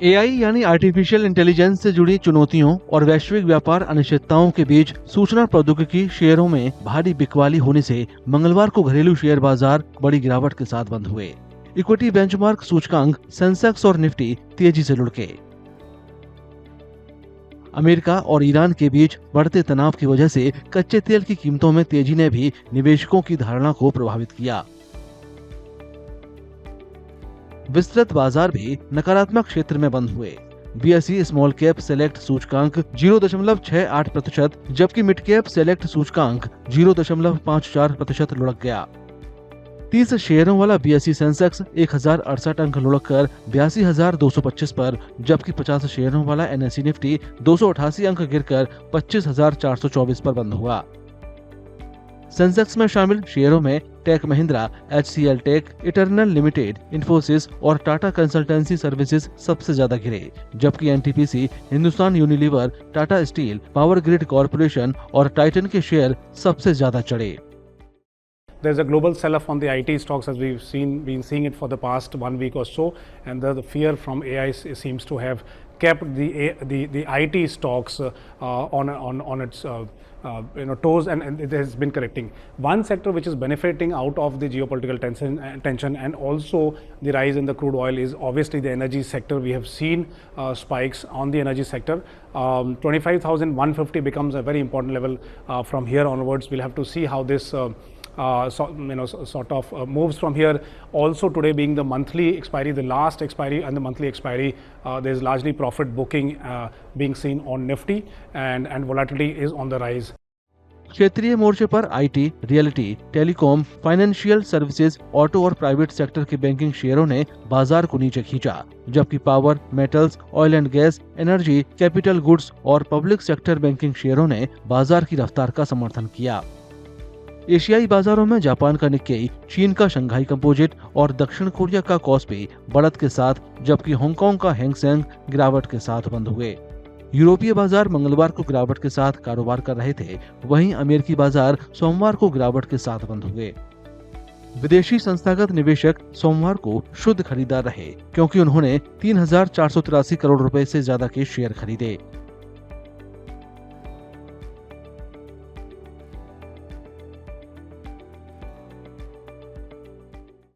AI यानी artificial intelligence से जुड़ी चुनौतियों और वैश्विक व्यापार अनिश्चितताओं के बीच सूचना प्रौद्योगिकी शेयरों में भारी बिकवाली होने से मंगलवार को घरेलू शेयर बाजार बड़ी गिरावट के साथ बंद हुए। इक्विटी बेंचमार्क सूचकांक सेंसेक्स और निफ्टी तेजी से लुढ़के। अमेरिका और ईरान के बीच बढ़ते तनाव की वजह से कच्चे तेल की कीमतों में तेजी ने भी निवेशकों की धारणा को प्रभावित किया। विस्तृत बाजार भी नकारात्मक क्षेत्र में बंद हुए। बीएसई स्मॉल कैप सेलेक्ट सूचकांक 0.68%, जबकि मिड कैप सेलेक्ट सूचकांक 0.54% लुढ़क गया। 30 शेयरों वाला बीएसई सेंसेक्स 1068 अंक लुढ़ककर 82,225 पर, जबकि 50 शेयरों वाला एनएसई निफ्टी 288 अंक गिरकर 25,424 पर बंद हुआ। सेंसेक्स में शामिल शेयरों में Tech Mahindra, HCL Tech, Eternal Limited, Infosys और टाटा कंसल्टेंसी सर्विसेज सबसे ज्यादा गिरे, जबकि NTPC, Hindustan Unilever, Tata Steel, Power Grid Corporation और टाइटन के शेयर सबसे ज्यादा चढ़े। There's a global sell-off on the IT stocks, as we've been seeing it for the past 1 week or so, and the fear from AI seems to have kept the IT stocks on its toes, and it has been correcting. One sector which is benefiting out of the geopolitical tension and also the rise in the crude oil is obviously the energy sector. We have seen spikes on the energy sector. 25,150 becomes a very important level from here onwards. We'll have to see how this moves from here. Also today being the monthly expiry, the last expiry and the monthly expiry, there's largely profit booking being seen on Nifty, and volatility is on the rise. क्षेत्रीय मोर्चे पर IT, reality, telecom, financial services, auto और private sector के banking शेयरों ने बाजार को नीचे खींचा, जबकि power, metals, oil and gas, energy, capital goods और पब्लिक सेक्टर बैंकिंग शेयरों ने बाजार की रफ्तार का समर्थन किया। एशियाई बाजारों में जापान का निक्केई, चीन का शंघाई कंपोजिट और दक्षिण कोरिया का कॉस्पी बढ़त के साथ, जबकि हांगकांग का हैंग सेंग गिरावट के साथ बंद हुए। यूरोपीय बाजार मंगलवार को गिरावट के साथ कारोबार कर रहे थे, वहीं अमेरिकी बाजार सोमवार को गिरावट के साथ बंद हुए। विदेशी संस्थागत निवेशक सोमवार को शुद्ध खरीदार रहे, क्योंकि उन्होंने 3,483 करोड़ रुपए से ज्यादा के शेयर खरीदे।